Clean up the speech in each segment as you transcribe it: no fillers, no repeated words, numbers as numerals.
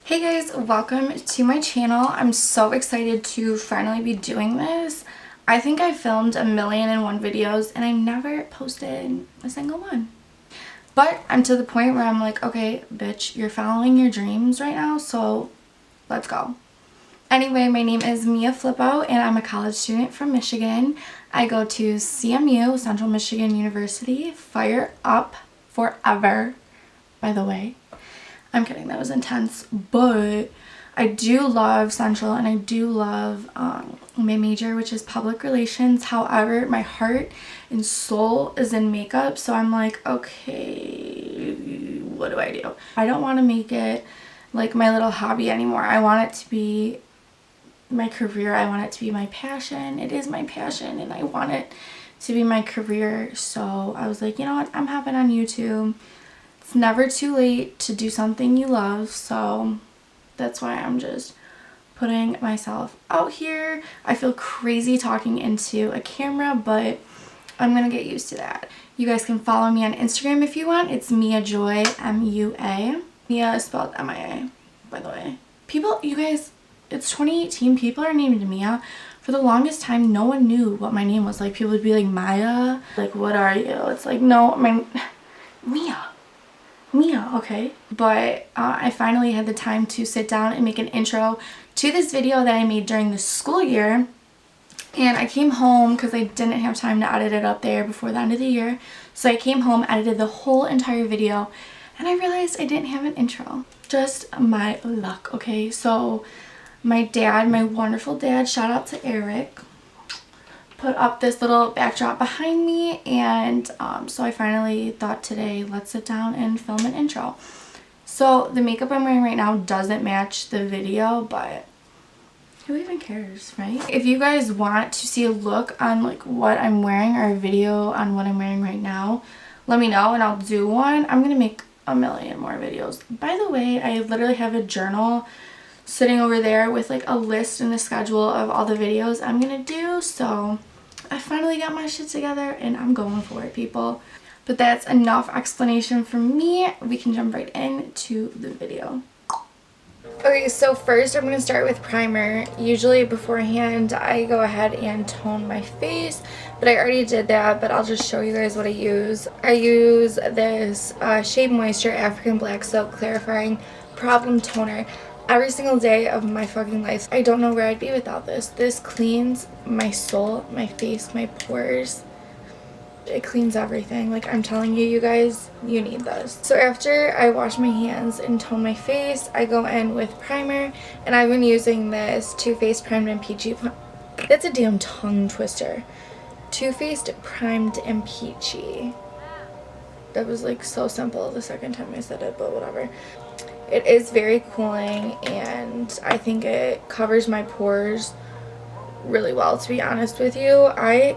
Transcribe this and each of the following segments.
Hey guys, welcome to my channel. I'm so excited to finally be doing this. I think I filmed 1,000,001 videos and I never posted a single one. But I'm to the point where I'm like, okay, bitch, you're following your dreams right now, so let's go. Anyway, my name is Mia Flippo and I'm a college student from Michigan. I go to CMU, Central Michigan University. Fire up forever, by the way. I'm kidding, that was intense, but I do love Central and I do love my major, which is public relations. However, my heart and soul is in makeup, so I'm like, okay, what do I do? I don't want to make it like my little hobby anymore. I want it to be my career. I want it to be my passion. It is my passion and I want it to be my career. So I was like, you know what, I'm hopping on YouTube. It's never too late to do something you love, so that's why I'm just putting myself out here. I feel crazy talking into a camera, but I'm gonna get used to that. You guys can follow me on Instagram if you want. It's Mia Joy, M-U-A. Mia is spelled M-I-A, by the way. People, you guys, it's 2018. People are named Mia. For the longest time, no one knew what my name was. Like, people would be like, Maya, like, what are you? It's like, no, Mia, okay. But I finally had the time to sit down and make an intro to this video that I made during the school year. And I came home because I didn't have time to edit it up there before the end of the year. So I came home, edited the whole entire video, and I realized I didn't have an intro. Just my luck, okay? So my dad, my wonderful dad, shout out to Eric, put up this little backdrop behind me, and so I finally thought today, let's sit down and film an intro. So the makeup I'm wearing right now doesn't match the video, but who even cares, right? If you guys want to see a look on like what I'm wearing or a video on what I'm wearing right now, let me know and I'll do one. I'm gonna make 1,000,000 more videos. By the way, I literally have a journal sitting over there with like a list and a schedule of all the videos I'm gonna do, so I finally got my shit together and I'm going for it, people. But that's enough explanation from me. We can jump right into the video. Okay, so first I'm gonna start with primer. Usually beforehand I go ahead and tone my face, but I already did that, but I'll just show you guys what I use. I use this Shea Moisture African Black Silk Clarifying Problem Toner every single day of my fucking life. I don't know where I'd be without this. This cleans my soul, my face, my pores. It cleans everything. Like, I'm telling you, you guys, you need this. So after I wash my hands and tone my face, I go in with primer, and I've been using this Too Faced Primed and Peachy. That's a damn tongue twister. Too Faced Primed and Peachy. That was like so simple the second time I said it, but whatever. It is very cooling and I think it covers my pores really well, to be honest with you.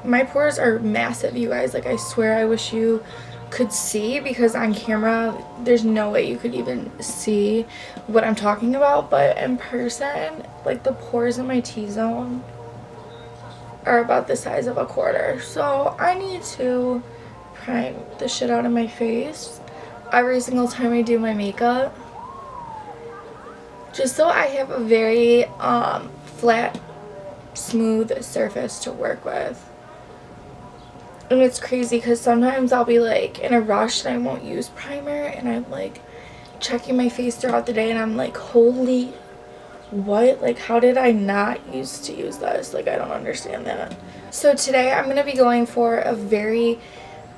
My pores are massive, you guys. Like, I swear, I wish you could see, because on camera there's no way you could even see what I'm talking about, but in person, like, the pores in my T-zone are about the size of a quarter. So I need to prime the shit out of my face every single time I do my makeup, just so I have a very flat, smooth surface to work with. And it's crazy because sometimes I'll be like in a rush and I won't use primer, and I'm like checking my face throughout the day and I'm like, holy what, like, how did I not used to use this? Like, I don't understand that. So today I'm gonna be going for a very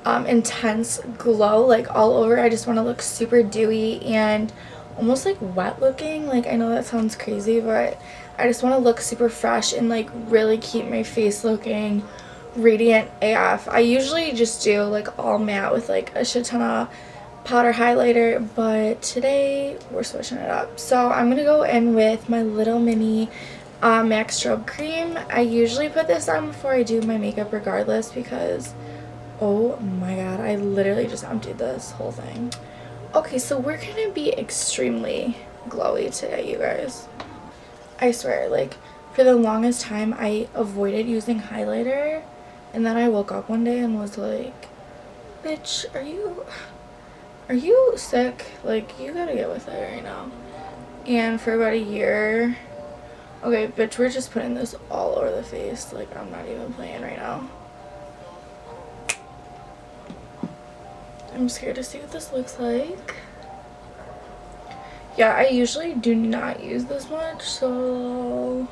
intense glow, like all over. I just want to look super dewy and almost like wet looking. Like, I know that sounds crazy, but I just want to look super fresh and like really keep my face looking radiant AF. I usually just do like all matte with like a shit ton of powder highlighter, but today we're switching it up. So I'm gonna go in with my little mini MAC Strobe Cream. I usually put this on before I do my makeup regardless, because oh my god, I literally just emptied this whole thing. Okay, so we're gonna be extremely glowy today, you guys. I swear, like, for the longest time I avoided using highlighter, and then I woke up one day and was like, bitch, are you sick? Like, you gotta get with it right now. and for about a year. Okay, bitch, we're just putting this all over the face. Like, I'm not even playing right now. I'm scared to see what this looks like. Yeah, I usually do not use this much, so...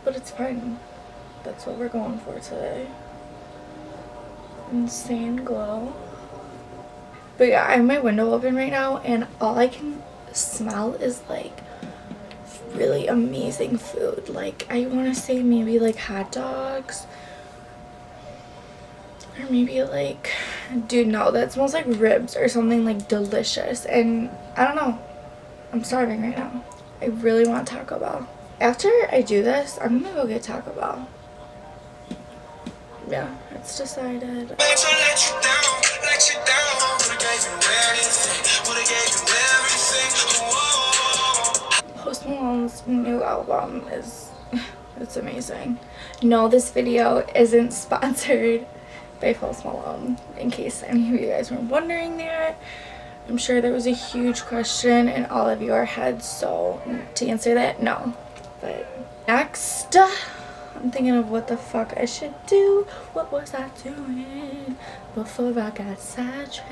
But it's fine. That's what we're going for today. Insane glow. But yeah, I have my window open right now, and all I can smell is like really amazing food. Like, I want to say maybe like hot dogs, or maybe like, dude, no, that smells like ribs or something like delicious. And I don't know, I'm starving right now. I really want Taco Bell. After I do this, I'm gonna go get Taco Bell. Yeah, it's decided. Post Malone's new album is, it's amazing. No, this video isn't sponsored by Post Malone, in case any of you guys were wondering that. I'm sure there was a huge question in all of your heads, so to answer that, no. But next, I'm thinking of what the fuck I should do. What was I doing before I got sidetracked?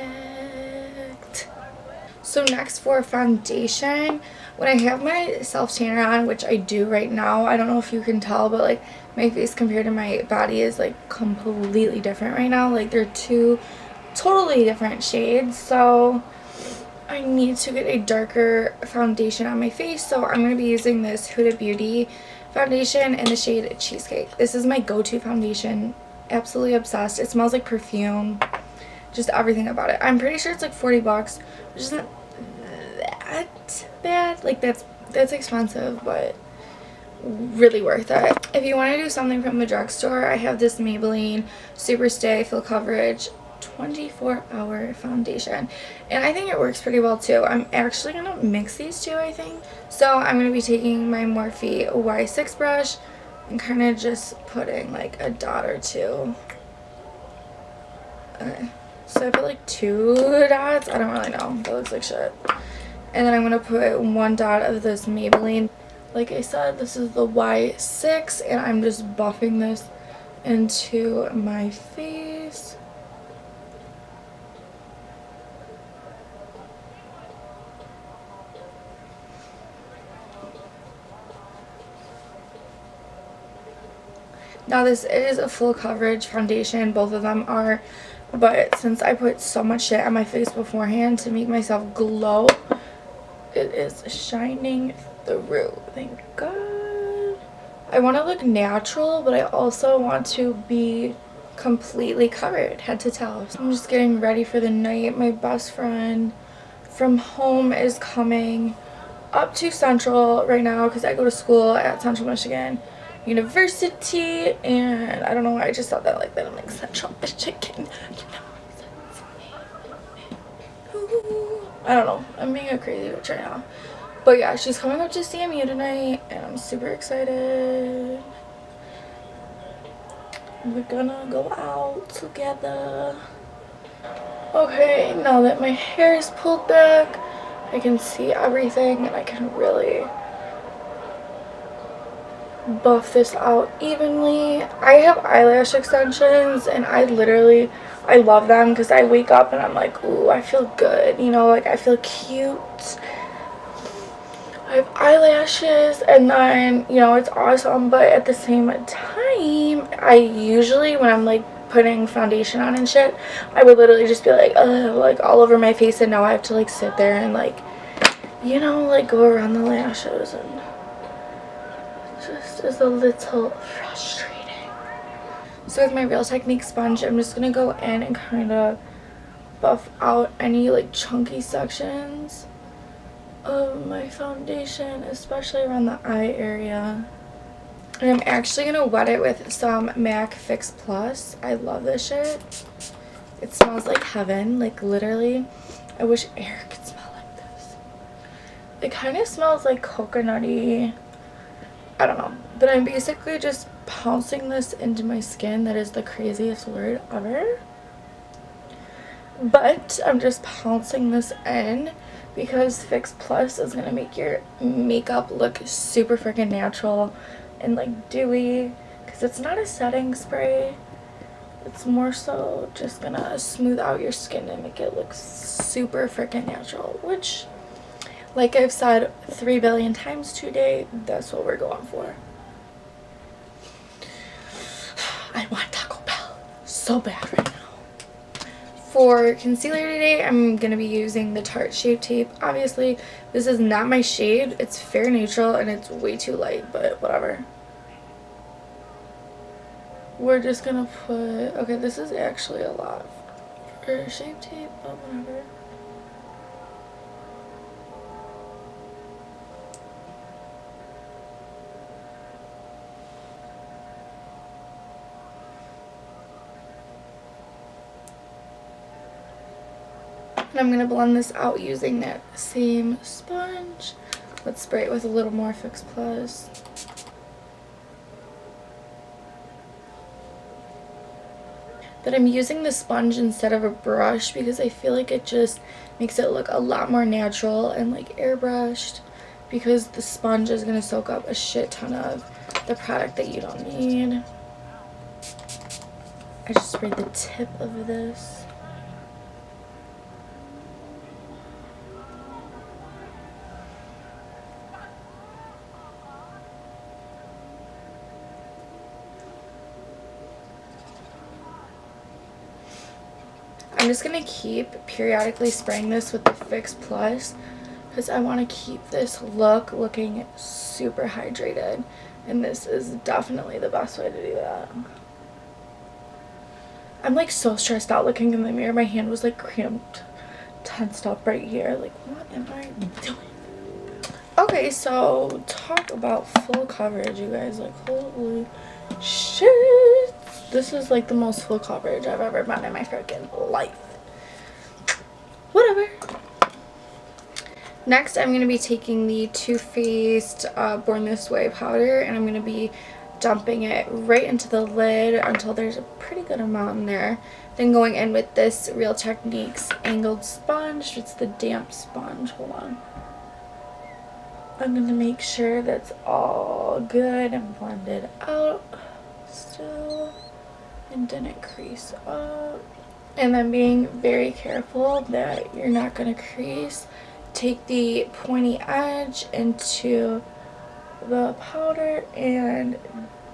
So next, for foundation, when I have my self tanner on, which I do right now, I don't know if you can tell, but like my face compared to my body is like completely different right now. Like, they're two totally different shades, so I need to get a darker foundation on my face. So I'm going to be using this Huda Beauty foundation in the shade Cheesecake. This is my go-to foundation. Absolutely obsessed. It smells like perfume. Just everything about it. I'm pretty sure it's like 40 bucks, which isn't that bad. Like, that's expensive, but really worth it. If you want to do something from the drugstore, I have this Maybelline Superstay Full Coverage 24-hour foundation, and I think it works pretty well too. I'm actually gonna mix these two, I think. So I'm gonna be taking my Morphe Y6 brush and kind of just putting like a dot or two. Okay, so I put like 2 dots. I don't really know, that looks like shit. And then I'm gonna put 1 dot of this Maybelline. Like I said, this is the Y6, and I'm just buffing this into my face. Now this is a full coverage foundation, both of them are, but since I put so much shit on my face beforehand to make myself glow, it is shining through, thank God. I want to look natural, but I also want to be completely covered head to toe. So I'm just getting ready for the night. My best friend from home is coming up to Central right now because I go to school at Central Michigan University, and I don't know why I just thought that like that. I'm like Central Michigan, I don't know, I'm being a crazy bitch right now. But yeah, she's coming up to CMU tonight, and I'm super excited. We're gonna go out together. Okay, now that my hair is pulled back, I can see everything, and I can really buff this out evenly. I have eyelash extensions, and I love them because I wake up and I'm like, ooh, I feel good, you know, like I feel cute. I have eyelashes, and then, you know, it's awesome, but at the same time, I usually, when I'm like putting foundation on and shit, I would literally just be like, ugh, like all over my face, and now I have to like sit there and like, you know, like go around the lashes, and just is a little frustrating. So with my Real Technique sponge, I'm just gonna go in and kind of buff out any like chunky sections of my foundation, especially around the eye area. And I'm actually gonna wet it with some MAC Fix Plus. I love this shit. It smells like heaven, like literally. I wish air could smell like this. It kind of smells like coconutty, I don't know, but I'm basically just pouncing this into my skin. That is the craziest word ever. But I'm just pouncing this in because Fix Plus is going to make your makeup look super freaking natural and like dewy, because it's not a setting spray. It's more so just going to smooth out your skin and make it look super freaking natural, which, like I've said 3 billion times today, that's what we're going for. I want Taco Bell so bad right now. For concealer today, I'm going to be using the Tarte Shape Tape. Obviously, this is not my shade. It's fair neutral and it's way too light, but whatever. We're just going to put... Okay, this is actually a lot for Shape Tape, but whatever. And I'm going to blend this out using that same sponge. Let's spray it with a little more Fix Plus. But I'm using the sponge instead of a brush because I feel like it just makes it look a lot more natural and like airbrushed, because the sponge is going to soak up a shit ton of the product that you don't need. I just sprayed the tip of this. I'm just going to keep periodically spraying this with the Fix Plus because I want to keep this look looking super hydrated, and this is definitely the best way to do that. I'm like so stressed out looking in the mirror. My hand was like cramped, tensed up right here. Like, what am I doing? Okay, so talk about full coverage, you guys. Like, holy shit. This is like the most full coverage I've ever been in my freaking life. Whatever. Next, I'm going to be taking the Too Faced Born This Way powder, and I'm going to be dumping it right into the lid until there's a pretty good amount in there. Then going in with this Real Techniques angled sponge. It's the damp sponge. Hold on. I'm going to make sure that's all good and blended out still and didn't crease up. And then being very careful that you're not going to crease. Take the pointy edge into the powder and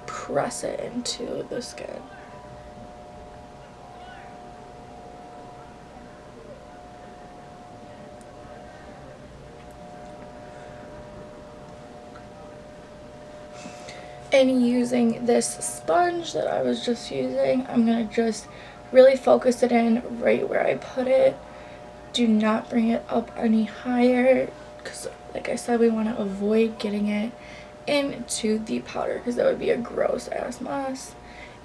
press it into the skin. And using this sponge that I was just using, I'm going to just really focus it in right where I put it. Do not bring it up any higher because, like I said, we want to avoid getting it into the powder because that would be a gross ass mess.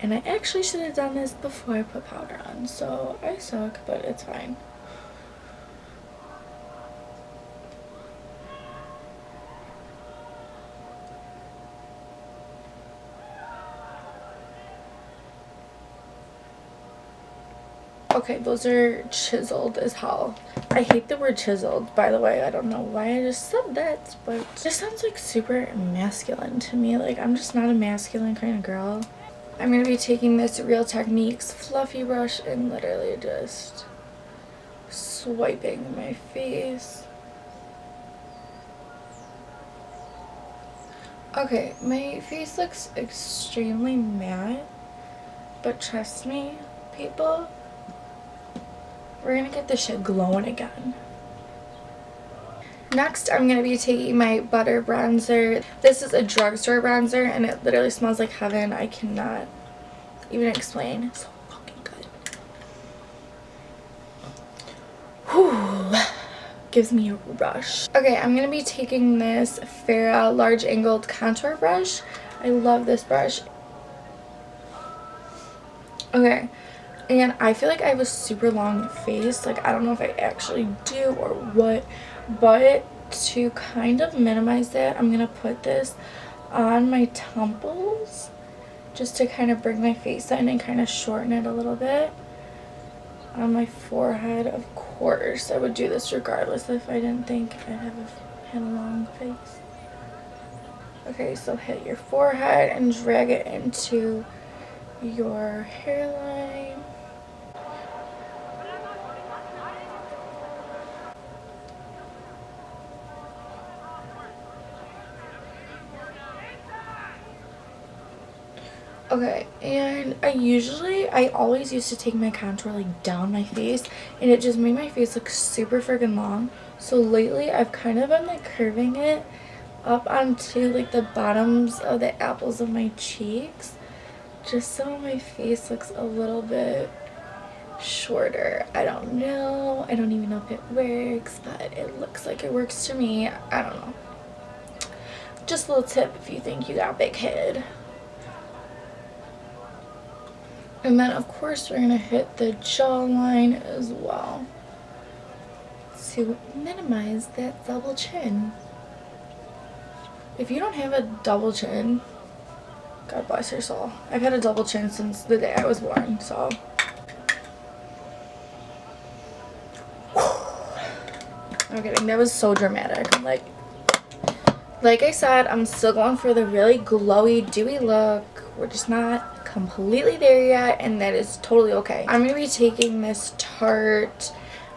And I actually should have done this before I put powder on, so I suck, but it's fine. Okay, those are chiseled as hell. I hate the word chiseled, by the way. I don't know why I just said that, but it just sounds like super masculine to me. Like, I'm just not a masculine kind of girl. I'm going to be taking this Real Techniques fluffy brush and literally just swiping my face. Okay, my face looks extremely matte, but trust me, people, we're gonna get this shit glowing again. Next, I'm gonna be taking my butter bronzer. This is a drugstore bronzer and it literally smells like heaven. I cannot even explain. It's so fucking good. Whew. Gives me a rush. Okay, I'm gonna be taking this Farrah large angled contour brush. I love this brush. Okay. And I feel like I have a super long face. Like, I don't know if I actually do or what. But to kind of minimize that, I'm going to put this on my temples. Just to kind of bring my face in and kind of shorten it a little bit. on my forehead. Of course, I would do this regardless if I didn't think I had a long face. Okay, so hit your forehead and drag it into your hairline. Okay, and I always used to take my contour like down my face, and it just made my face look super friggin' long. So lately I've kind of been like curving it up onto like the bottoms of the apples of my cheeks, just so my face looks a little bit shorter. I don't know. I don't even know if it works, but it looks like it works to me. I don't know. Just a little tip if you think you got a big head. And then of course we're going to hit the jawline as well to minimize that double chin. If you don't have a double chin, God bless your soul. I've had a double chin since the day I was born, so. I'm kidding, that was so dramatic. Like I said, I'm still going for the really glowy, dewy look. We're just not completely there yet, and that is totally okay. I'm going to be taking this Tarte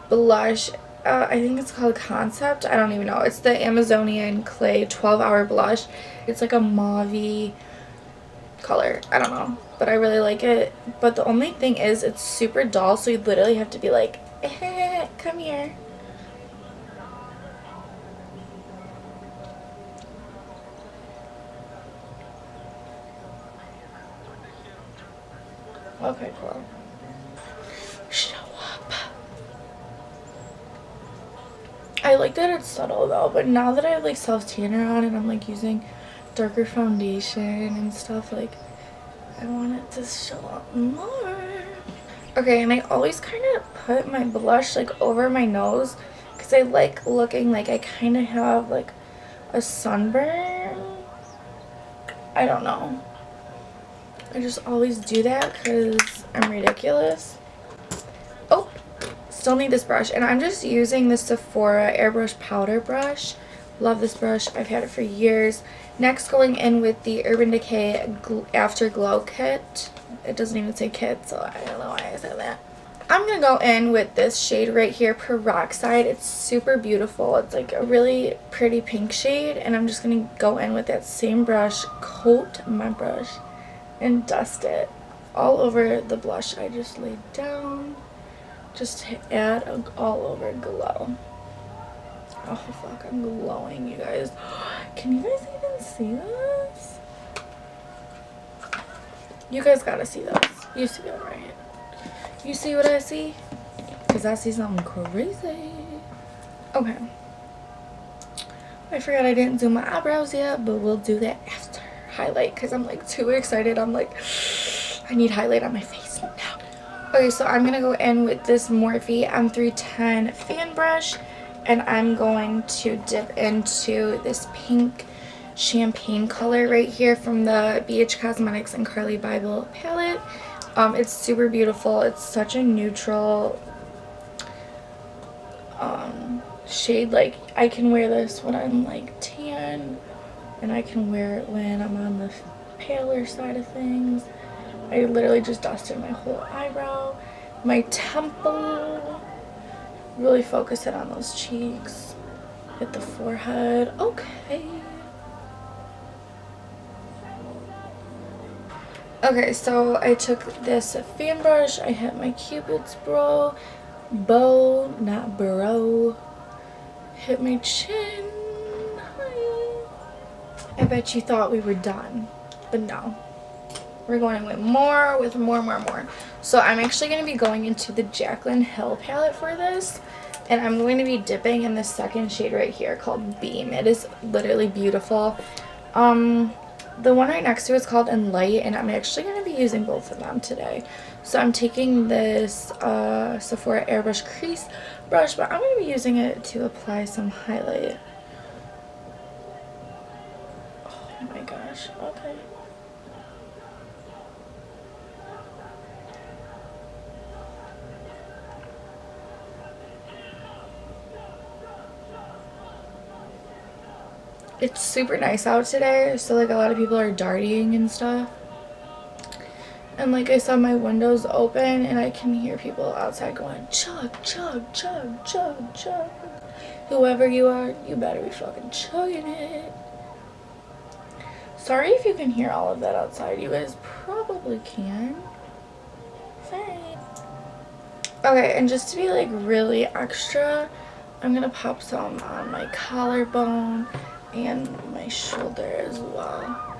blush. I think it's called Concept. I don't even know. It's the Amazonian Clay 12-Hour Blush. It's like a mauve-y color. I don't know, but I really like it. But the only thing is it's super dull, so you literally have to be like, come here. Okay, cool. Show up. I like that it's subtle though, but now that I have like self-tanner on and I'm like using darker foundation and stuff, like I want it to show up more. Okay, and I always kind of put my blush like over my nose because I like looking like I kind of have like a sunburn. I don't know. I just always do that because I'm ridiculous. Oh, still need this brush. And I'm just using the Sephora Airbrush Powder Brush. Love this brush. I've had it for years. Next, going in with the Urban Decay Afterglow Kit. It doesn't even say kit, so I don't know why I said that. I'm going to go in with this shade right here, Peroxide. It's super beautiful. It's like a really pretty pink shade. And I'm just going to go in with that same brush, coat my brush, and dust it all over the blush I just laid down, just to add an all over glow. Oh fuck, I'm glowing, you guys. Can you guys even see this? You guys gotta see this. You see it, right? You see what I see? Because I see something crazy. Okay. I forgot I didn't do my eyebrows yet, but we'll do that after. Highlight, because I'm like too excited. I'm like, I need highlight on my face now. Okay, so I'm gonna go in with this Morphe M310 fan brush, and I'm going to dip into this pink champagne color right here from the BH Cosmetics and Carly Bible palette. It's super beautiful. It's such a neutral shade. Like I can wear this when I'm like tan, and I can wear it when I'm on the paler side of things. I literally just dusted my whole eyebrow, my temple, really focus it on those cheeks, hit the forehead. Okay. Okay, so I took this fan brush, I hit my Cupid's bow, not brow, hit my chin. I bet you thought we were done, but no. We're going with more. So I'm actually going to be going into the Jaclyn Hill palette for this. And I'm going to be dipping in the second shade right here called Beam. It is literally beautiful. The one right next to it is called Enlight, and I'm actually going to be using both of them today. So I'm taking this Sephora Airbrush Crease brush, but I'm going to be using it to apply some highlight. Oh my gosh, okay. It's super nice out today, so like a lot of people are darting and stuff. And like I saw my windows open and I can hear people outside going chug, chug, chug, chug, chug. Whoever you are, you better be fucking chugging it. Sorry if you can hear all of that outside. You guys probably can. Sorry. Okay, and just to be like really extra, I'm gonna pop some on my collarbone and my shoulder as well.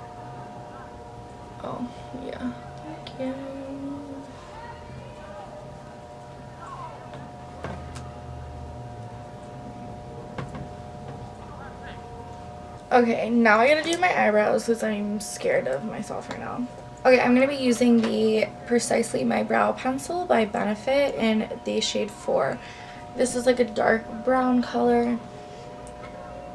Oh, yeah. Thank you. Okay, now I gotta do my eyebrows because I'm scared of myself right now. Okay, I'm going to be using the Precisely My Brow Pencil by Benefit in the shade 4. This is like a dark brown color.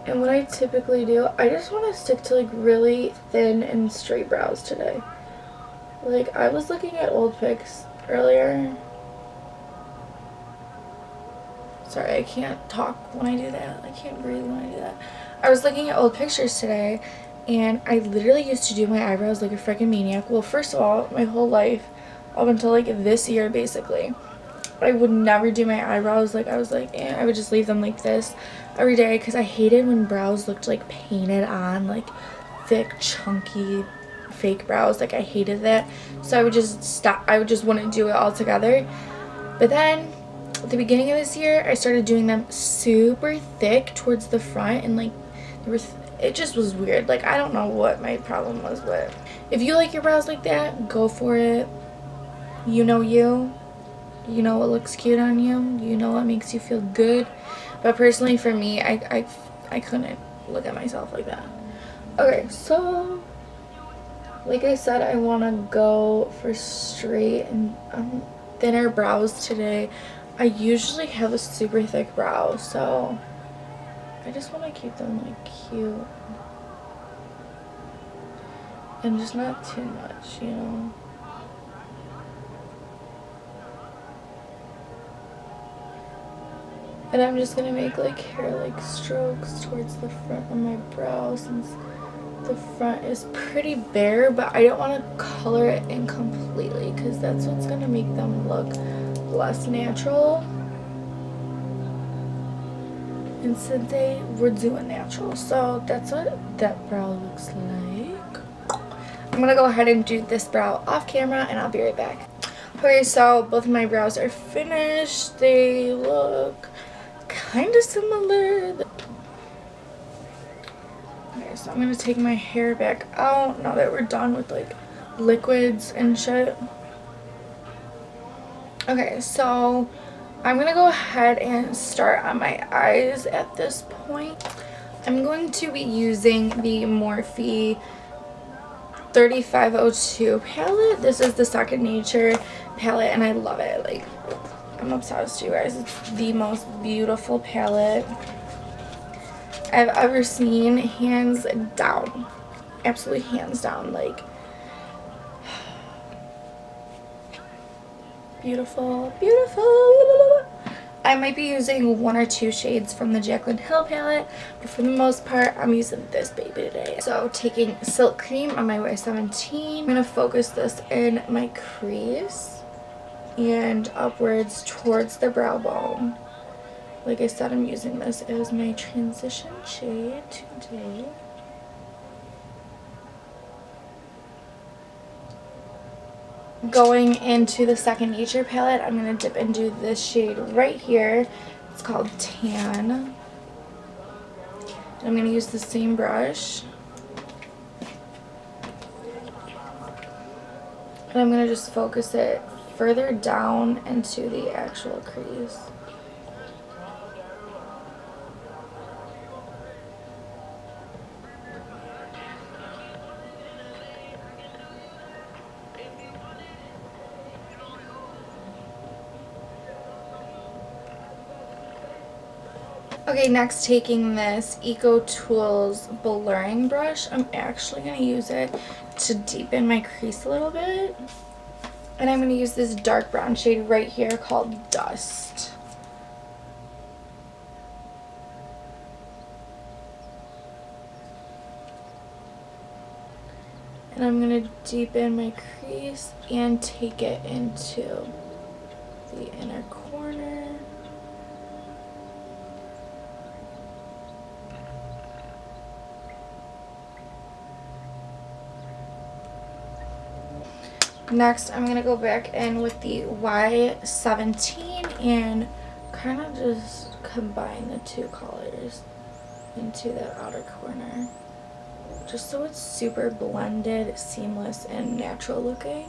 And what I typically do, I just want to stick to like really thin and straight brows today. Like, I was looking at old pics earlier. Sorry, I can't talk when I do that. I can't breathe when I do that. I was looking at old pictures today, and I literally used to do my eyebrows like a freaking maniac. Well, first of all, my whole life, up until like this year basically, I would never do my eyebrows. Like, I was like, I would just leave them like this every day because I hated when brows looked like painted on, like thick, chunky, fake brows. Like, I hated that. So I would just stop. I would just wouldn't do it all together. But then at the beginning of this year, I started doing them super thick towards the front, and like it just was weird. Like, I don't know what my problem was with. If you like your brows like that, go for it. You know you. You know what looks cute on you. You know what makes you feel good. But personally for me, I couldn't look at myself like that. Okay, so like I said, I want to go for straight and thinner brows today. I usually have a super thick brow, so I just want to keep them like cute and just not too much, you know. And I'm just gonna make like hair like strokes towards the front of my brow, since the front is pretty bare, but I don't want to color it in completely because that's what's gonna make them look less natural. And today we're doing natural, so that's what that brow looks like. I'm gonna go ahead and do this brow off camera and I'll be right back. Okay, so both of my brows are finished. They look kind of similar. Okay, so I'm gonna take my hair back out now that we're done with like liquids and shit. Okay, so I'm gonna go ahead and start on my eyes at this point. I'm going to be using the Morphe 3502 palette. This is the Second Nature palette and I love it. Like, I'm obsessed, you guys. It's the most beautiful palette I've ever seen, hands down. Absolutely hands down. Like, beautiful, beautiful. I might be using 1 or 2 shades from the Jaclyn Hill palette, but for the most part, I'm using this baby today. So, taking Silk Cream on my Y17, I'm going to focus this in my crease and upwards towards the brow bone. Like I said, I'm using this as my transition shade today. Going into the Second Nature palette, I'm going to dip into this shade right here. It's called Tan. And I'm going to use the same brush. And I'm going to just focus it further down into the actual crease. Okay, next taking this Eco Tools blurring brush, I'm actually going to use it to deepen my crease a little bit. And I'm going to use this dark brown shade right here called Dust. And I'm going to deepen my crease and take it into the inner corner. Next, I'm going to go back in with the Y17 and kind of just combine the two colors into that outer corner. Just so it's super blended, seamless, and natural looking.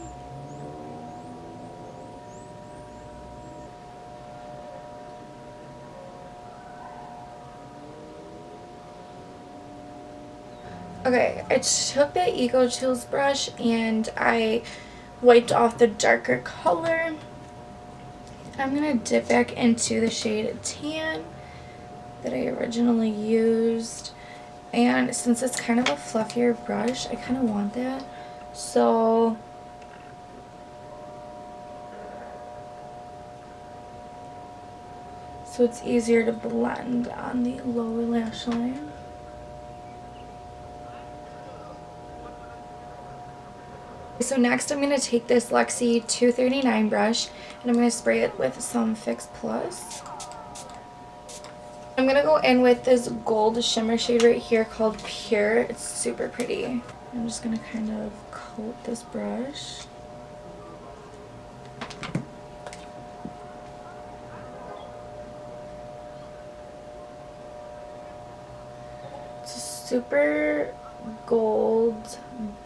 Okay, I took the Eco Chills brush and I wiped off the darker color. I'm going to dip back into the shade Tan that I originally used. And since it's kind of a fluffier brush, I kind of want that. So it's easier to blend on the lower lash line. So next I'm going to take this Luxie 239 brush and I'm going to spray it with some Fix Plus. I'm going to go in with this gold shimmer shade right here called Pure. It's super pretty. I'm just going to kind of coat this brush. It's a super gold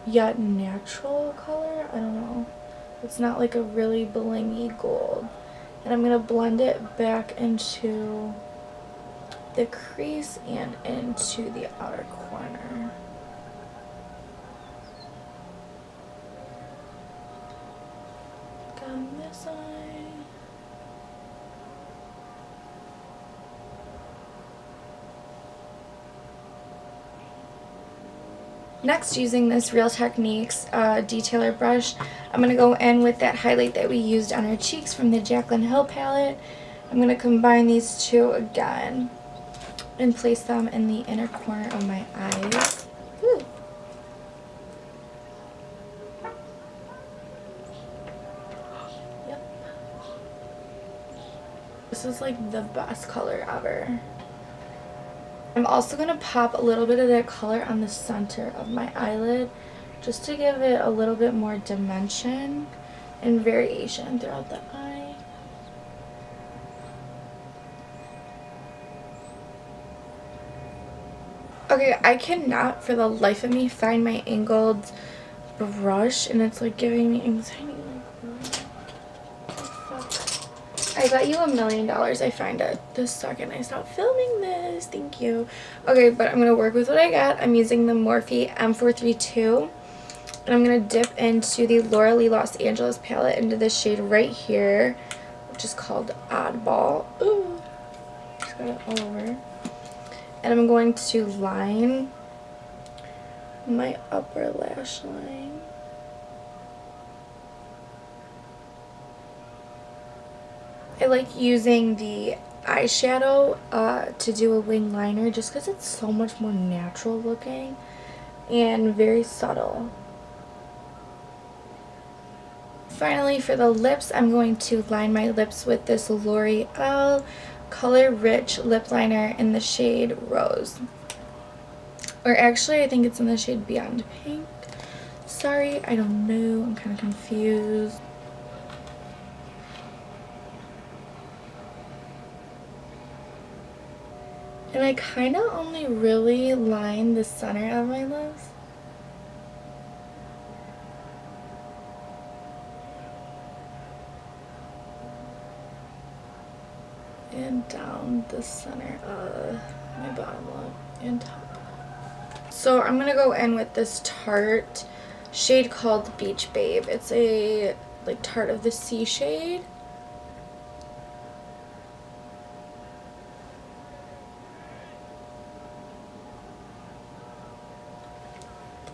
yet natural color. I don't know. It's not like a really blingy gold. And I'm going to blend it back into the crease and into the outer corner. On this side. Next, using this Real Techniques detailer brush, I'm going to go in with that highlight that we used on our cheeks from the Jaclyn Hill palette. I'm going to combine these two again and place them in the inner corner of my eyes. Woo. Yep. This is like the best color ever. I'm also going to pop a little bit of that color on the center of my eyelid just to give it a little bit more dimension and variation throughout the eye. Okay, I cannot for the life of me find my angled brush and it's like giving me anxiety. I bet you $1 million I find it the second I stop filming this. Thank you. Okay, but I'm going to work with what I got. I'm using the Morphe M432. And I'm going to dip into the Laura Lee Los Angeles palette into this shade right here, which is called Oddball. Ooh. Just got it all over. And I'm going to line my upper lash line. I like using the eyeshadow to do a wing liner just because it's so much more natural looking and very subtle. Finally, for the lips, I'm going to line my lips with this L'Oreal Color Rich lip liner in the shade Rose. Or actually, I think it's in the shade Beyond Pink. Sorry, I don't know. I'm kind of confused. And I kind of only really line the center of my lips. And down the center of my bottom lip and top. So I'm going to go in with this Tarte shade called Beach Babe. It's a like Tarte of the Sea shade.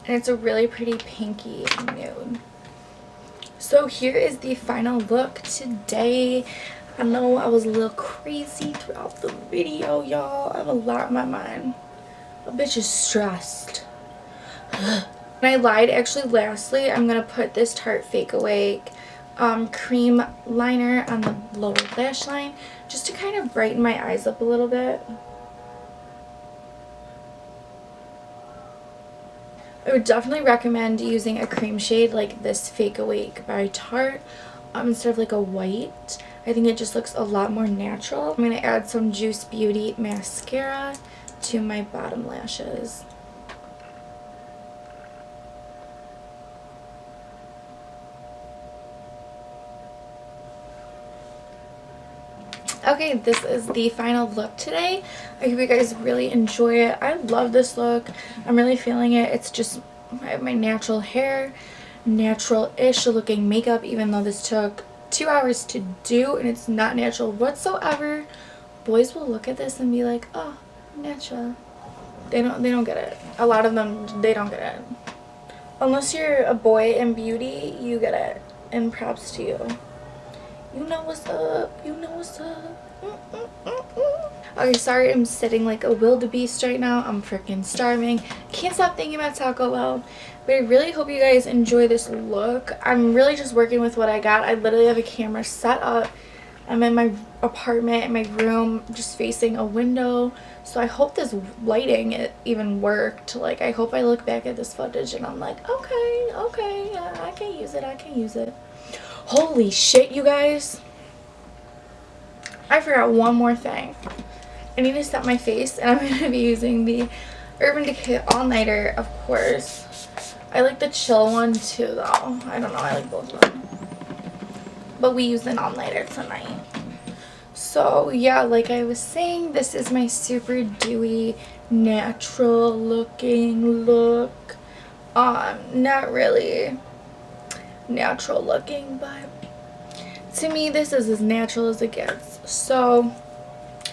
And it's a really pretty pinky nude. So here is the final look today. I know I was a little crazy throughout the video, y'all. I have a lot in my mind. A bitch is stressed. And I lied. Actually, lastly, I'm going to put this Tarte Fake Awake cream liner on the lower lash line just to kind of brighten my eyes up a little bit. I would definitely recommend using a cream shade like this Fake Awake by Tarte instead of like a white. I think it just looks a lot more natural. I'm going to add some Juice Beauty mascara to my bottom lashes. Okay, this is the final look today. I hope you guys really enjoy it. I love this look. I'm really feeling it. It's just my natural hair, natural-ish looking makeup, even though this took 2 hours to do and it's not natural whatsoever. Boys will look at this and be like, oh, natural. They don't get it. A lot of them, they don't get it. Unless you're a boy in beauty, you get it. And props to you. You know what's up. You know what's up. Okay, sorry I'm sitting like a wildebeest right now. I'm freaking starving. Can't stop thinking about Taco Bell. But I really hope you guys enjoy this look. I'm really just working with what I got. I literally have a camera set up. I'm in my apartment, in my room, just facing a window. So I hope this lighting it even worked. Like, I hope I look back at this footage and I'm like, okay, yeah, I can use it. Holy shit, you guys. I forgot one more thing. I need to set my face, and I'm going to be using the Urban Decay All-Nighter, of course. I like the chill one too, though. I don't know, I like both of them. But we use an all-nighter tonight. So, yeah, like I was saying, this is my super dewy, natural-looking look. Not really natural looking, but to me this is as natural as it gets. So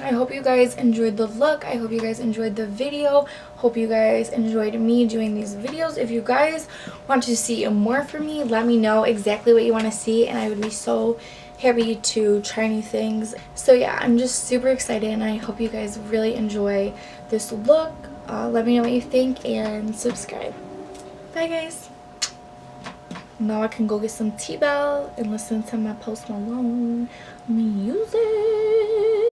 I hope you guys enjoyed the look. I hope you guys enjoyed the video. Hope you guys enjoyed me doing these videos. If you guys want to see more from me, let me know exactly what you want to see, and I would be so happy to try new things. So yeah, I'm just super excited, and I hope you guys really enjoy this look. Let me know what you think and subscribe. Bye guys. Now I can go get some T-Bell and listen to my Post Malone music.